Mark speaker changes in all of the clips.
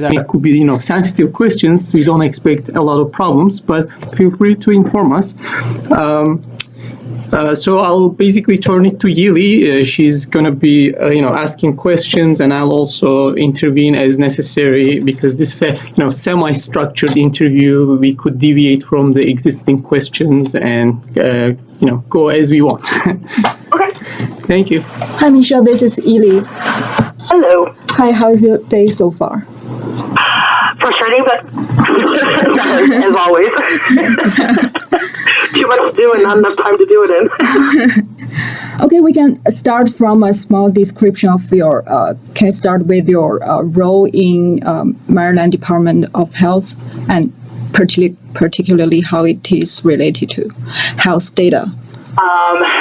Speaker 1: That could be, sensitive questions. We don't expect a lot of problems, but feel free to inform us. So I'll basically turn it to Yili. She's going to be, asking questions, and I'll also intervene as necessary because this is a, semi-structured interview. We could deviate from the existing questions and, go as we want.
Speaker 2: Okay.
Speaker 1: Thank you.
Speaker 3: Hi, Michelle. This is Yili.
Speaker 2: Hello.
Speaker 3: Hi, how's your day so far?
Speaker 2: Frustrating, but as always. Too much to do and not enough time to do it in.
Speaker 3: Okay, we can start from a small description of your, can you start with your role in Maryland Department of Health and particularly how it is related to health data?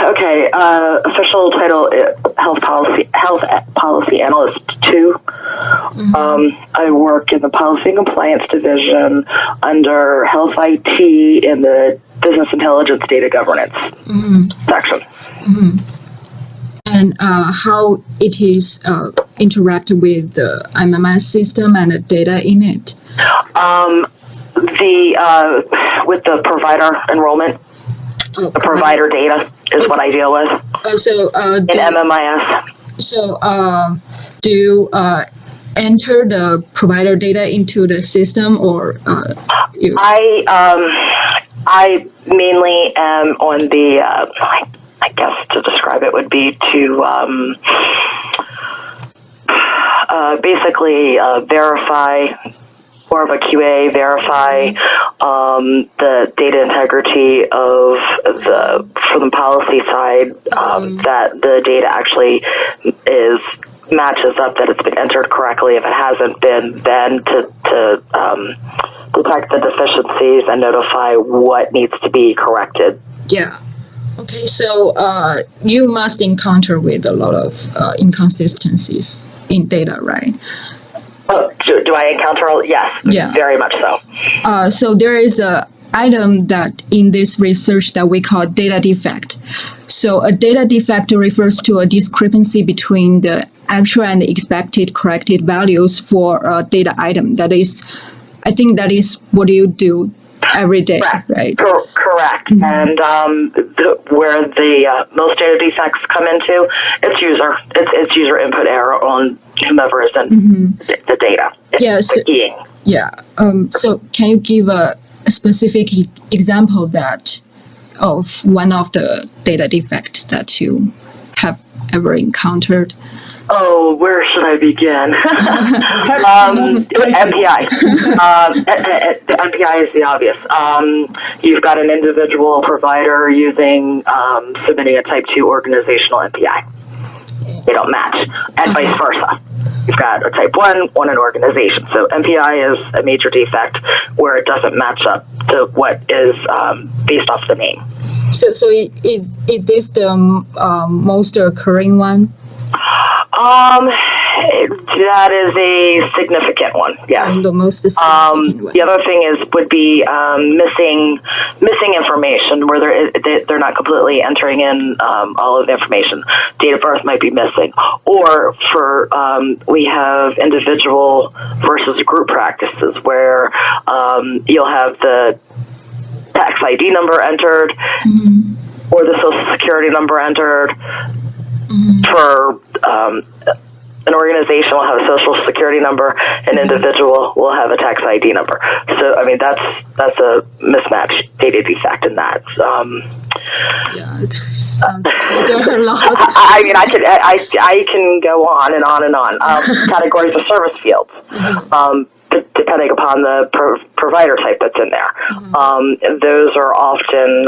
Speaker 2: Okay, official title, Health Policy Analyst 2. I work in the Policy and Compliance Division under Health IT in the Business Intelligence Data Governance section.
Speaker 3: And how it is interact with the MMS system and the data in it?
Speaker 2: With the provider enrollment. The provider data is what I deal with in MMIS.
Speaker 3: So, do you enter the provider data into the system, or you?
Speaker 2: I mainly am on the. I guess to describe it would be to basically verify. More of a QA, verify the data integrity from the policy side, that the data actually matches up, that it's been entered correctly. If it hasn't been, then to detect the deficiencies and notify what needs to be corrected.
Speaker 3: Yeah. Okay, so you must encounter with a lot of inconsistencies in data, right?
Speaker 2: Do I encounter? Yes,
Speaker 3: yeah.
Speaker 2: Very much so.
Speaker 3: So there is a item that in this research that we call data defect. So a data defect refers to a discrepancy between the actual and expected corrected values for a data item. That is, I think that is what you do every day,
Speaker 2: correct.
Speaker 3: Right?
Speaker 2: Correct. And where the most data defects come into, it's user input error on whomever is in the data.
Speaker 3: So can you give a specific example of one of the data defects that you have ever encountered?
Speaker 2: Oh, where should I begin? MPI. The MPI is the obvious. You've got an individual provider submitting a Type 2 organizational MPI. They don't match, and vice versa. You've got a Type 1 an organization. So MPI is a major defect where it doesn't match up to what is based off the name.
Speaker 3: So is this the most occurring one?
Speaker 2: That is a significant one. Yes.
Speaker 3: The most significant one.
Speaker 2: The other thing would be missing information where they're not completely entering in all of the information. Date of birth might be missing, or we have individual versus group practices where you'll have the tax ID number entered or the Social Security number entered. For an organization will have a Social Security number, an individual will have a tax ID number. So, I mean, that's a mismatch data defect in that.
Speaker 3: It sounds like there are a lot.
Speaker 2: I mean, I can go on and on and on. Categories of service fields. Depending upon the provider type that's in there. Those are often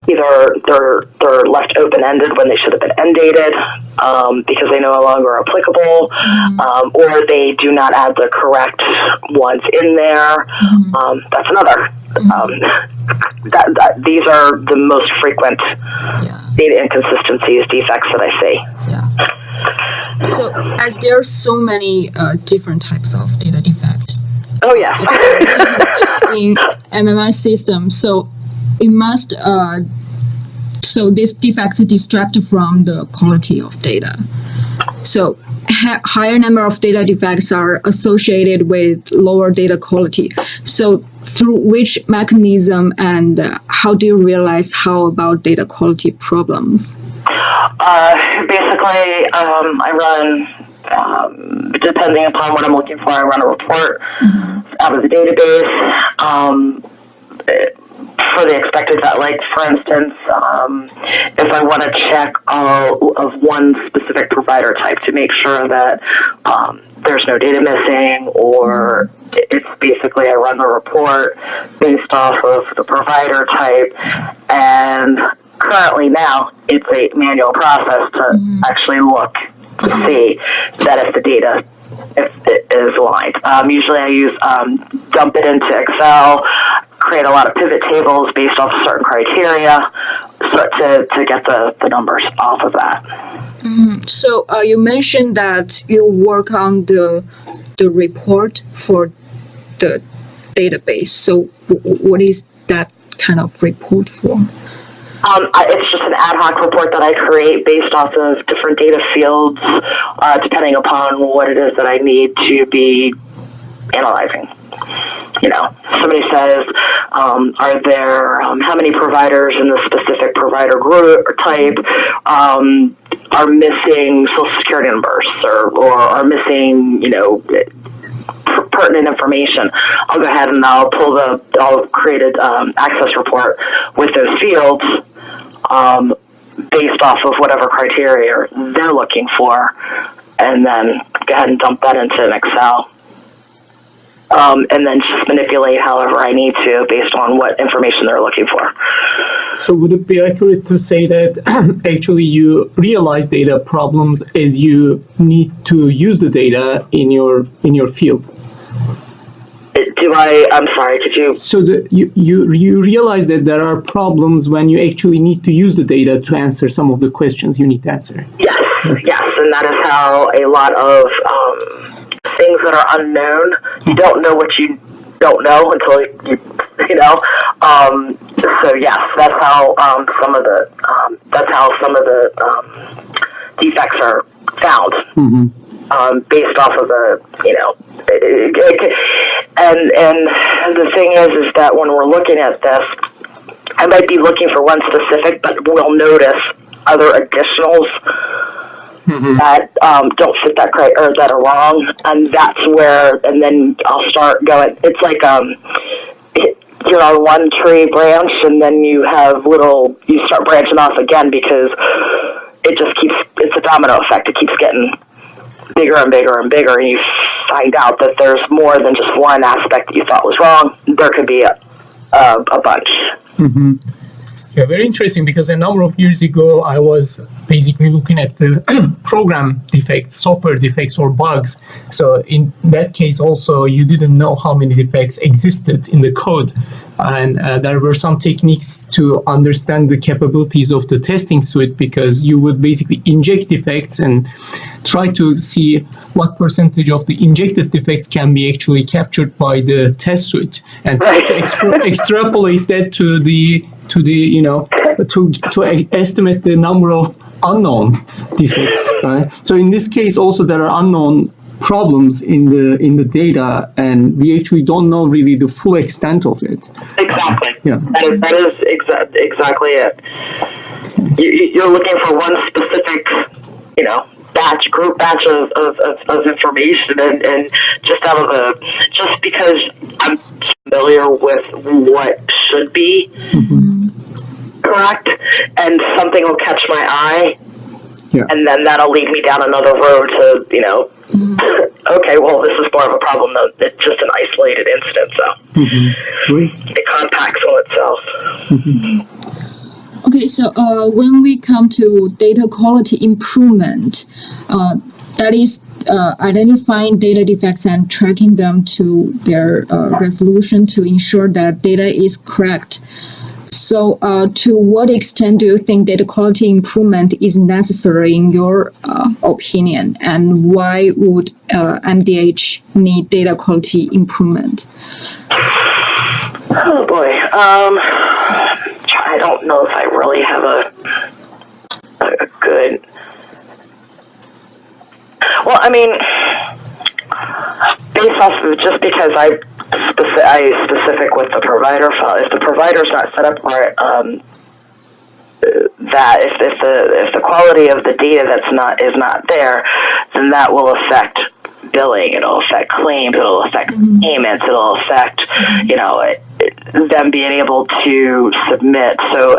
Speaker 2: either they're left open-ended when they should have been end-dated because they no longer are applicable, or they do not add the correct ones in there. That's another. These are the most frequent data inconsistencies, defects that I see.
Speaker 3: Yeah. So, as there are so many different types of data defects.
Speaker 2: Oh yeah.
Speaker 3: In MMI system, so it must. So these defects distract from the quality of data. So higher number of data defects are associated with lower data quality. So through which mechanism and how do you realize how about data quality problems?
Speaker 2: Basically, I run, depending upon what I'm looking for, I run a report out of the database. For the expected, like for instance, if I want to check all of one specific provider type to make sure that there's no data missing, or it's basically I run the report based off of the provider type, and currently now it's a manual process to actually look to see that if the data if it is aligned. Usually I use dump it into Excel, create a lot of pivot tables based off certain criteria to get the numbers off of that.
Speaker 3: So you mentioned that you work on the report for the database. So what is that kind of report for?
Speaker 2: It's just an ad hoc report that I create based off of different data fields, depending upon what it is that I need to be analyzing. You know, somebody says, are there, how many providers in the specific provider group or type are missing social security numbers or are missing, you know, pertinent information. I'll go ahead and I'll create an access report with those fields based off of whatever criteria they're looking for, and then go ahead and dump that into an Excel. And then just manipulate however I need to based on what information they're looking for.
Speaker 1: So would it be accurate to say that actually you realize data problems as you need to use the data in your field?
Speaker 2: I'm sorry, could you?
Speaker 1: So you realize that there are problems when you actually need to use the data to answer some of the questions you need to answer.
Speaker 2: Yes, and that is how a lot of things that are unknown, you don't know what you don't know until you know. So yes, that's how some of the defects are found. Based off of the, you know, and the thing is that when we're looking at this, I might be looking for one specific, but we'll notice other additionals that don't fit that criteria or that are wrong, and that's where, and then I'll start going. It's like you're on one tree branch, and then you start branching off again because it just keeps. It's a domino effect. It keeps getting bigger and bigger and bigger, and you find out that there's more than just one aspect that you thought was wrong. There could be a bunch.
Speaker 1: Yeah, very interesting, because a number of years ago, I was basically looking at the program defects, software defects or bugs. So in that case also, you didn't know how many defects existed in the code. And there were some techniques to understand the capabilities of the testing suite, because you would basically inject defects and try to see what percentage of the injected defects can be actually captured by the test suite, and try to extrapolate that to the you know, to estimate the number of unknown defects, right? So in this case also there are unknown problems in the data, and we actually don't know really the full extent of it.
Speaker 2: Exactly.
Speaker 1: Yeah.
Speaker 2: That is exactly it. You're looking for one specific, you know, group batch of information, and just because I'm familiar with what should be correct, and something will catch my eye, and then that'll lead me down another road to, you know, okay, well, this is more of a problem than it's just an isolated incident, so it compacts on itself.
Speaker 3: Okay, so when we come to data quality improvement, that is identifying data defects and tracking them to their resolution to ensure that data is correct. So to what extent do you think data quality improvement is necessary in your opinion, and why would MDH need data quality improvement?
Speaker 2: Oh boy, I don't know if I really have a good. Well, I mean, based off of just because I specific with the provider file, if the provider's not set up right, that if the quality of the data is not there, then that will affect billing. It'll affect claims. It'll affect payments. It'll affect them being able to submit. So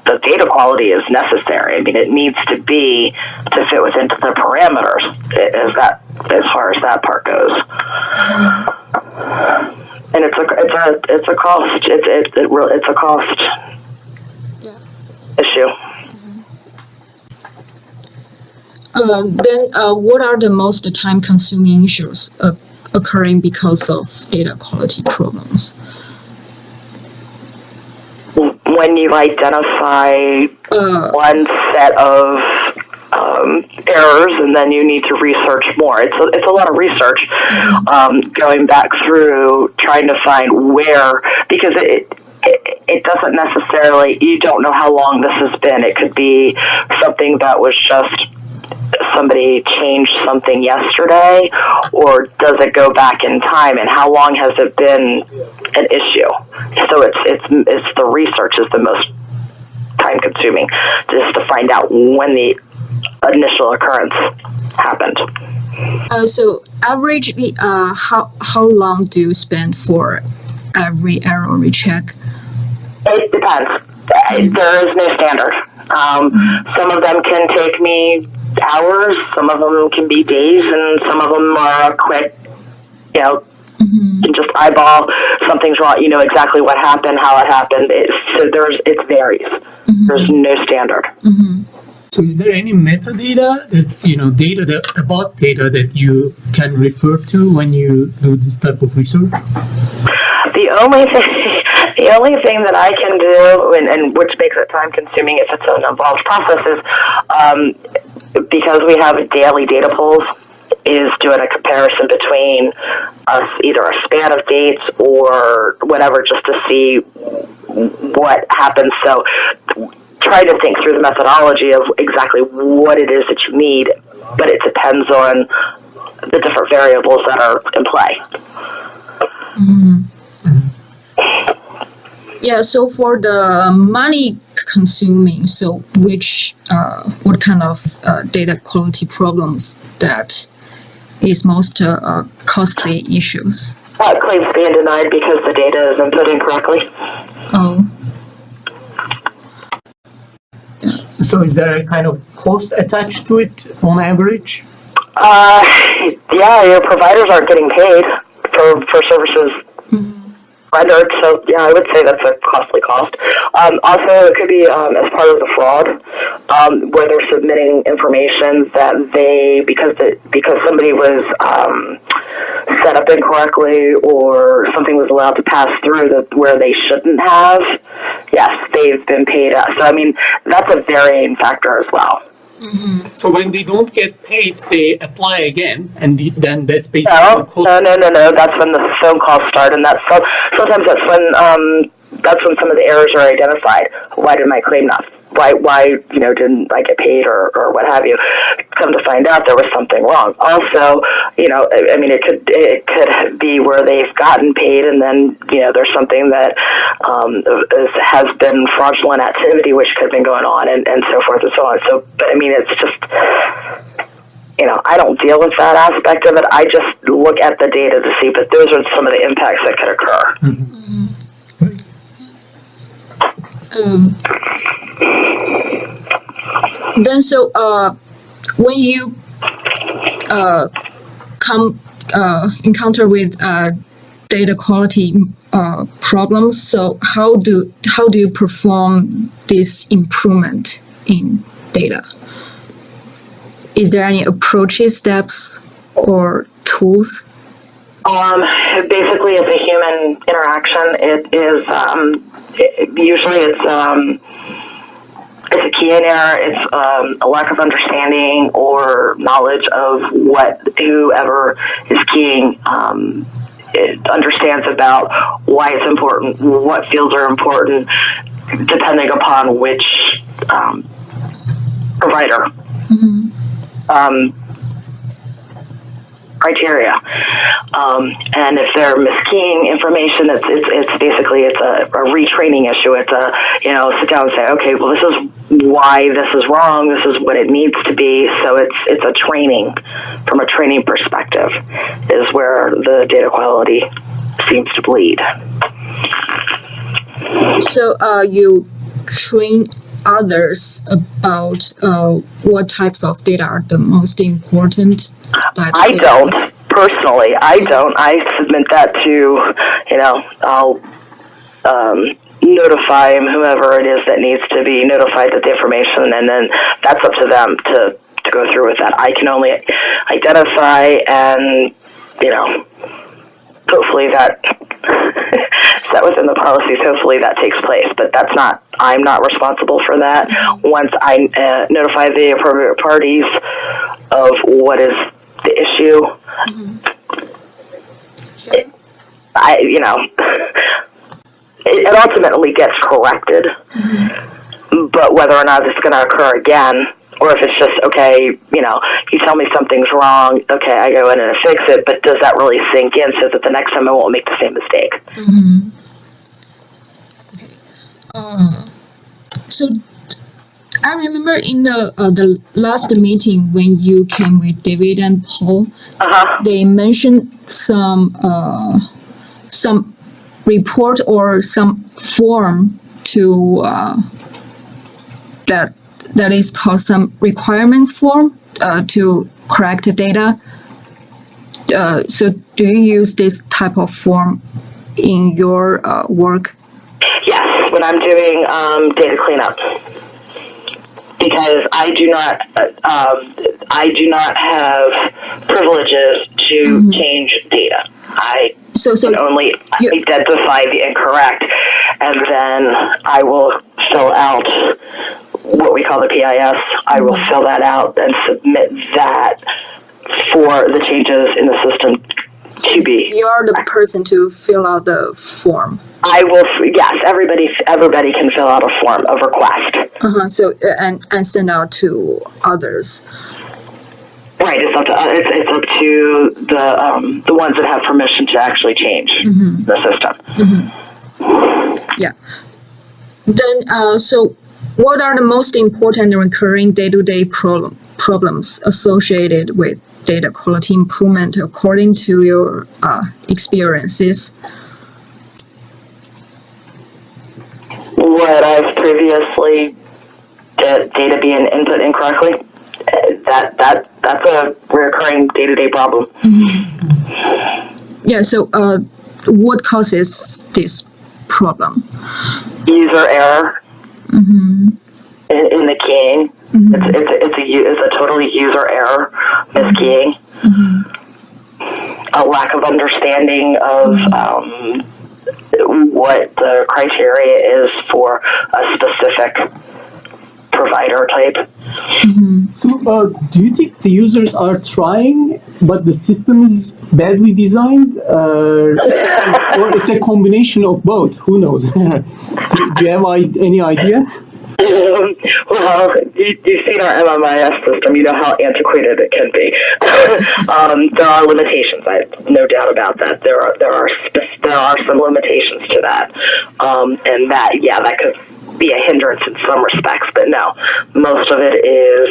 Speaker 2: the data quality is necessary. I mean, it needs to be to fit within the parameters as far as that part goes. And it's a cost. It's a cost issue.
Speaker 3: Then, what are the most time-consuming issues occurring because of data quality problems?
Speaker 2: When you identify one set of errors, and then you need to research more. It's a lot of research, going back through trying to find where, because it doesn't necessarily, you don't know how long this has been. It could be something that was just somebody changed something yesterday, or does it go back in time, and how long has it been an issue? So it's the research is the most time consuming, just to find out when the initial occurrence happened.
Speaker 3: So averagely, how long do you spend for every error recheck?
Speaker 2: It depends. There is no standard. Some of them can take me hours, some of them can be days, and some of them are quick. You can just eyeball something's wrong. You know exactly what happened, how it happened. It varies. There's no standard.
Speaker 1: So is there any metadata that's, data about data that you can refer to when you do this type of research?
Speaker 2: The only thing that I can do, and which makes it time consuming if it's an involved process, is because we have daily data pulls, is doing a comparison between either a span of dates or whatever, just to see what happens. So try to think through the methodology of exactly what it is that you need, but it depends on the different variables that are in play.
Speaker 3: Yeah, so for the money consuming, so what kind of data quality problems that is most costly issues?
Speaker 2: Claims being denied because the data is input incorrectly.
Speaker 3: Oh.
Speaker 1: So is there a kind of cost attached to it on average?
Speaker 2: Yeah, your providers aren't getting paid for services rendered, so yeah, I would say that's a costly cost. Also, it could be as part of the fraud, where they're submitting information that because somebody was set up incorrectly, or something was allowed to pass through where they shouldn't have. Yes, they've been paid. So I mean, that's a varying factor as well.
Speaker 1: So when they don't get paid, they apply again, and then that's basically
Speaker 2: No. That's when the phone calls start, and sometimes that's when some of the errors are identified. Why did my claim not? Why didn't I get paid or what have you? Come to find out, there was something wrong. Also, I mean, it could be where they've gotten paid, and then there's something that has been fraudulent activity, which could have been going on, and so forth and so on. So, but I mean, it's just, I don't deal with that aspect of it. I just look at the data to see, but those are some of the impacts that could occur.
Speaker 3: Then, so when you encounter with data quality problems, so how do you perform this improvement in data? Is there any approaches, steps, or tools?
Speaker 2: Basically, it's a human interaction. It is usually it's a key in error. It's a lack of understanding or knowledge of what whoever is keying understands about why it's important, what fields are important, depending upon which provider. criteria. And if they're miskeying information, it's basically a retraining issue. It's sit down and say, okay, well, this is why this is wrong. This is what it needs to be. So it's a training. From a training perspective is where the data quality seems to bleed.
Speaker 3: So you train others about what types of data are the most important?
Speaker 2: I don't. Personally, I don't. I submit that to, I'll notify whomever it is that needs to be notified of the information, and then that's up to them to go through with that. I can only identify and, hopefully that set within the policies, hopefully that takes place, but I'm not responsible for that. Once I notify the appropriate parties of what is the issue, it ultimately gets corrected, but whether or not it's going to occur again, or if it's just, okay, you tell me something's wrong, okay, I go in and fix it, but does that really sink in so that the next time I won't make the same mistake?
Speaker 3: So I remember in the last meeting when you came with David and Paul, they mentioned some report or some form to that is called some requirements form to correct the data. So do you use this type of form in your work?
Speaker 2: Yes, when I'm doing data cleanup, because I do not have privileges to change data. I can only identify the incorrect, and then I will fill out what we call the PIS. I will fill that out and submit that for the changes in the system to be.
Speaker 3: You're the person to fill out the form.
Speaker 2: I will. Yes, everybody can fill out a form of request.
Speaker 3: So and send out to others.
Speaker 2: Right. It's up to the ones that have permission to actually change the system.
Speaker 3: Yeah. Then so, what are the most important recurring day-to-day problems associated with data quality improvement according to your experiences?
Speaker 2: What I've previously data being input incorrectly, that's a recurring day-to-day problem.
Speaker 3: Yeah. So, what causes this problem?
Speaker 2: User error in the keying. It's a totally user error, miskeying. A lack of understanding of what the criteria is for a specific provider type.
Speaker 1: So, do you think the users are trying, but the system is badly designed, or it's a combination of both? Who knows? Do you have any idea?
Speaker 2: Well, you've seen our MMIS system. You know how antiquated it can be. There are limitations. I have no doubt about that. There are some limitations to that, and that could be a hindrance in some respects. But no, most of it is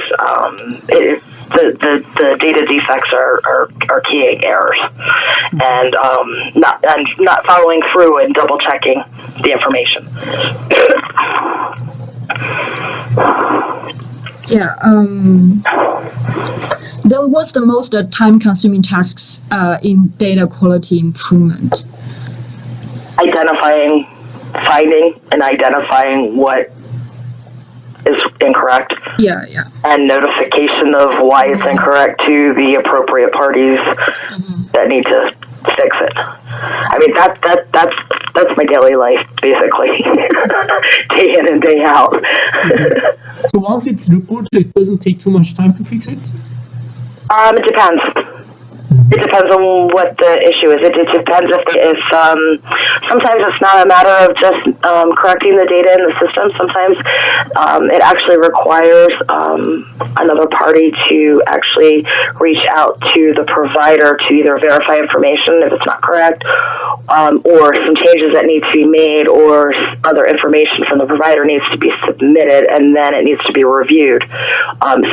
Speaker 2: the data defects are keying errors, and not following through and double checking the information.
Speaker 3: Yeah. Then what's the most time-consuming tasks in data quality improvement?
Speaker 2: Finding and identifying what is incorrect.
Speaker 3: Yeah.
Speaker 2: And notification of why it's incorrect to the appropriate parties that need to fix it. I mean, that's my daily life, basically, day in and day out.
Speaker 1: So once it's reported, it doesn't take too much time to fix it?
Speaker 2: It depends. It depends on what the issue is. It depends if sometimes it's not a matter of just correcting the data in the system. Sometimes it actually requires another party to actually reach out to the provider to either verify information if it's not correct, or some changes that need to be made, or other information from the provider needs to be submitted, and then it needs to be reviewed.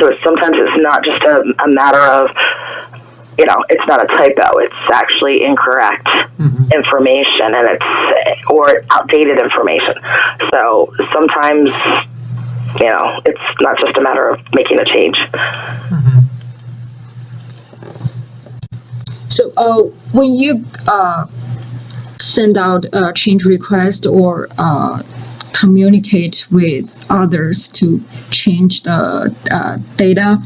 Speaker 2: So sometimes it's not just a matter of, it's not a typo. It's actually incorrect information, and or outdated information. So sometimes, it's not just a matter of making a change.
Speaker 3: So when you send out a change request or communicate with others to change the data,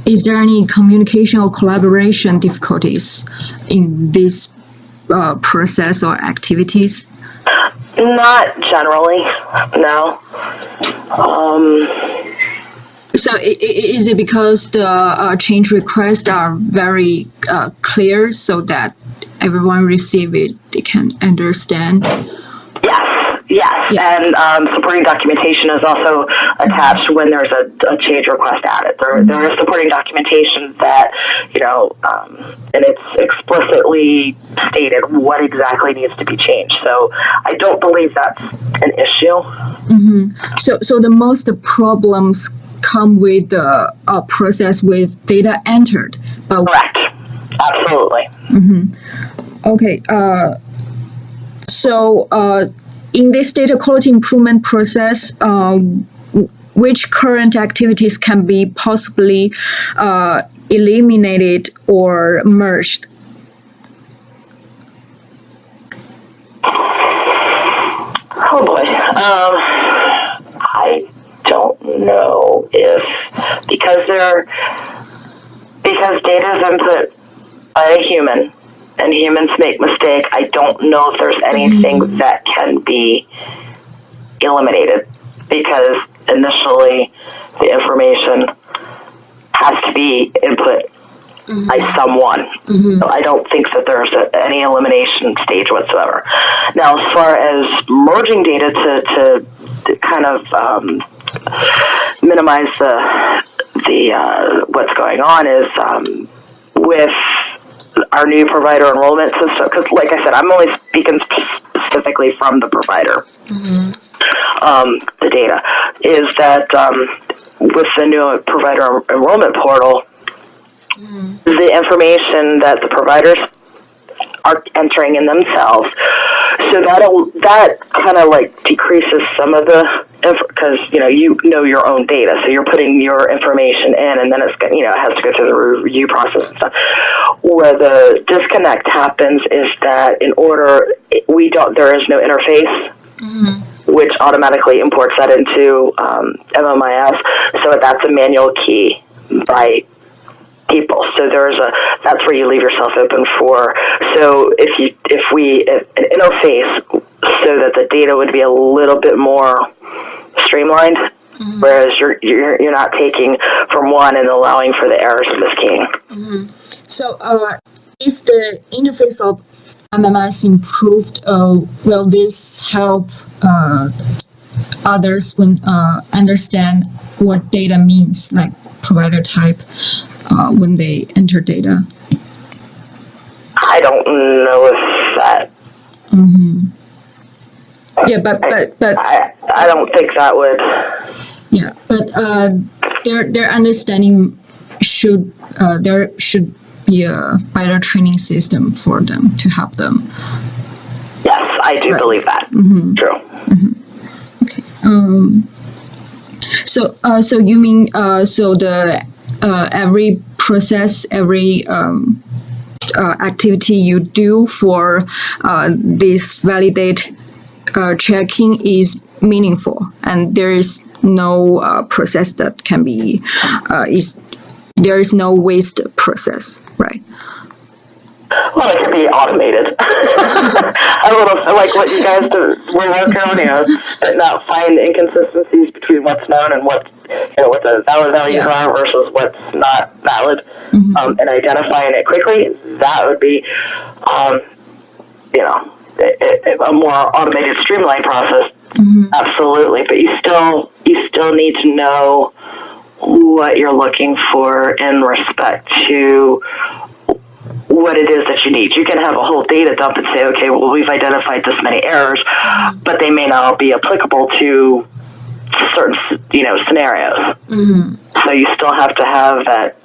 Speaker 3: is there any communication or collaboration difficulties in this process or activities?
Speaker 2: Not generally, no.
Speaker 3: So is it because the change requests are very clear so that everyone receive it, they can understand?
Speaker 2: Yes. And supporting documentation is also attached when there's a change request added. There is supporting documentation that, and it's explicitly stated what exactly needs to be changed. So I don't believe that's an issue.
Speaker 3: So the most problems come with the process with data entered.
Speaker 2: Correct. Absolutely.
Speaker 3: Okay. So in this data quality improvement process, which current activities can be possibly eliminated or merged?
Speaker 2: Oh boy. I don't know if because data is input by a human and humans make mistakes, I don't know if there's anything that can be eliminated, because initially the information has to be input by someone. So I don't think that there's any elimination stage whatsoever. Now, as far as merging data to kind of minimize the what's going on is with our new provider enrollment system, because like I said, I'm only speaking specifically from the provider. The data is that with the new provider enrollment portal, the information that the providers are entering in themselves, so that kind of like decreases some of the, because you know your own data, so you're putting your information in, and then it's it has to go through the review process and stuff. Where the disconnect happens is that there is no interface, which automatically imports that into MMIS. So that's a manual key by people. So that's where you leave yourself open for. So if we an interface so that the data would be a little bit more streamlined, whereas you're not taking from one and allowing for the errors of this keying.
Speaker 3: So if the interface of MMIS improved, will this help others when understand what data means, like provider type, when they enter data?
Speaker 2: I don't know if that.
Speaker 3: Yeah, but
Speaker 2: I don't think that would.
Speaker 3: Yeah, but their understanding should there should be a better training system for them to help them.
Speaker 2: Yes, I do believe that. True.
Speaker 3: Okay. So you mean so the every process, every activity you do for this validate checking is meaningful, and there is no process that can be there is no waste process, right?
Speaker 2: Well, it could be automated. A little like what you guys were working on, but not find inconsistencies between what's known and what the valid values are versus what's not valid, and identifying it quickly. That would be, a more automated, streamlined process. Absolutely, but you still need to know what you're looking for in respect to what it is that you need. You can have a whole data dump and say, okay, well, we've identified this many errors, but they may not be applicable to certain, scenarios. So you still have to have that.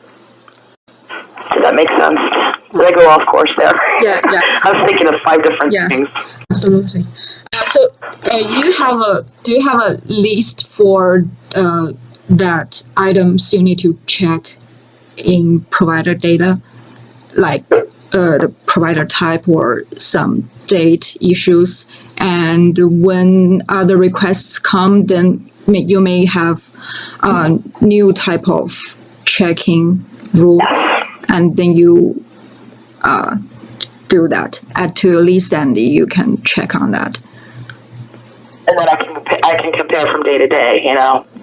Speaker 2: Does that make sense? Did I go off course there?
Speaker 3: Yeah.
Speaker 2: I was thinking of 5 different things.
Speaker 3: Absolutely. Do you have a list for that items you need to check in provider data, like the provider type or some date issues, and when other requests come, then you may have a new type of checking rules, and then you do that, add to your list, and you can check on that.
Speaker 2: And then I can compare from day to day,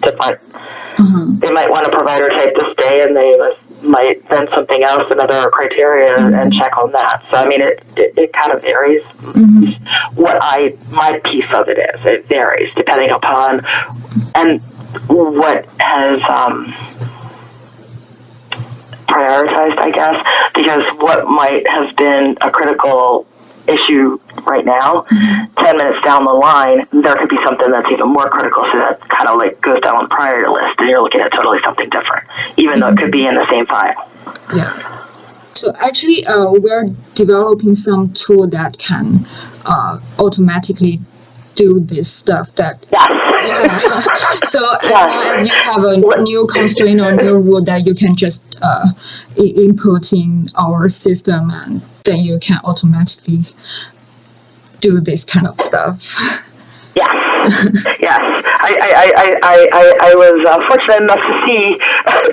Speaker 2: different. They might want a provider type this day, and they might then something else, another criteria, and check on that. So, I mean, it kind of varies. What my piece of it is. It varies depending upon and what has prioritized, I guess, because what might have been a critical issue right now, 10 minutes down the line, there could be something that's even more critical, so that kind of like goes down on the priority list, and you're looking at totally something different, even though it could be in the same file.
Speaker 3: Yeah. So actually, we're developing some tool that can automatically do this stuff that so as long as you have a new constraint or new rule that you can just input in our system, and then you can automatically do this kind of stuff.
Speaker 2: Yes. I was fortunate enough to see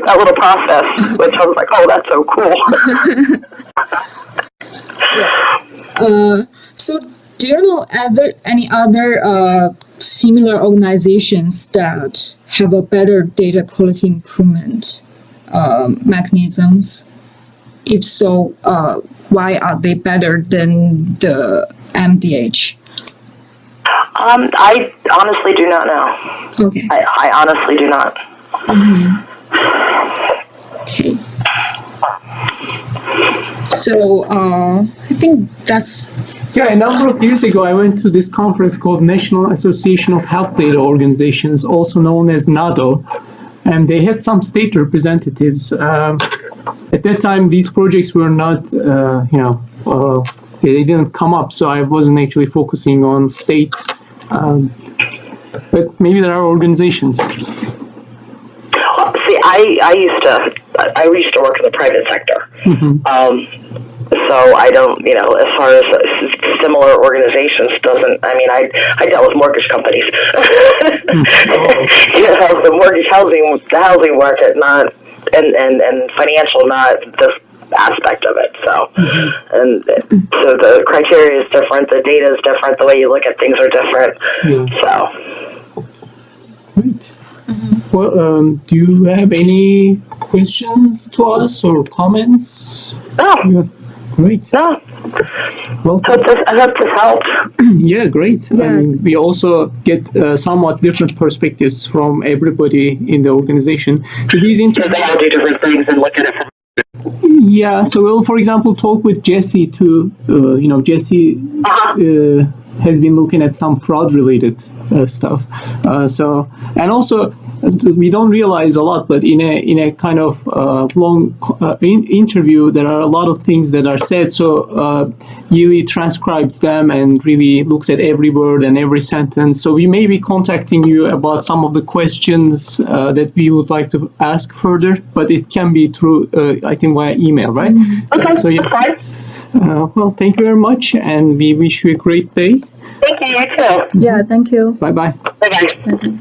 Speaker 2: that little process, which I was like, oh, that's so cool.
Speaker 3: So do you know any other similar organizations that have a better data quality improvement mechanisms? If so, why are they better than the MDH?
Speaker 2: I honestly do not know.
Speaker 3: Okay.
Speaker 2: I honestly do not.
Speaker 3: Okay. So I think that's...
Speaker 1: Yeah, a number of years ago, I went to this conference called National Association of Health Data Organizations, also known as NADO, and they had some state representatives. At that time, these projects were not, they didn't come up, so I wasn't actually focusing on states. But maybe there are organizations.
Speaker 2: See, I used to work in the private sector. So I don't, as far as similar organizations I dealt with mortgage companies. The housing market, not, and financial, not this aspect of it. So, and so the criteria is different, the data is different, the way you look at things are different. So.
Speaker 1: Great. Well, do you have any questions to us or comments?
Speaker 2: No.
Speaker 1: Yeah. Great.
Speaker 2: No.
Speaker 1: Well,
Speaker 2: I hope this helped.
Speaker 1: Yeah, great. Yeah. I mean, we also get somewhat different perspectives from everybody in the organization. So these
Speaker 2: they all do different things and look at it from.
Speaker 1: Yeah, so we'll, for example, talk with Jesse too. Jesse has been looking at some fraud-related stuff. And also, we don't realize a lot, but in a kind of long interview, there are a lot of things that are said. So Yili transcribes them and really looks at every word and every sentence. So we may be contacting you about some of the questions that we would like to ask further, but it can be through, I think, via email, right?
Speaker 2: Okay,
Speaker 1: so, yeah. Well, thank you very much, and we wish you a great day.
Speaker 2: Thank you, you too.
Speaker 3: Yeah, thank you.
Speaker 1: Bye-bye.
Speaker 2: Bye-bye.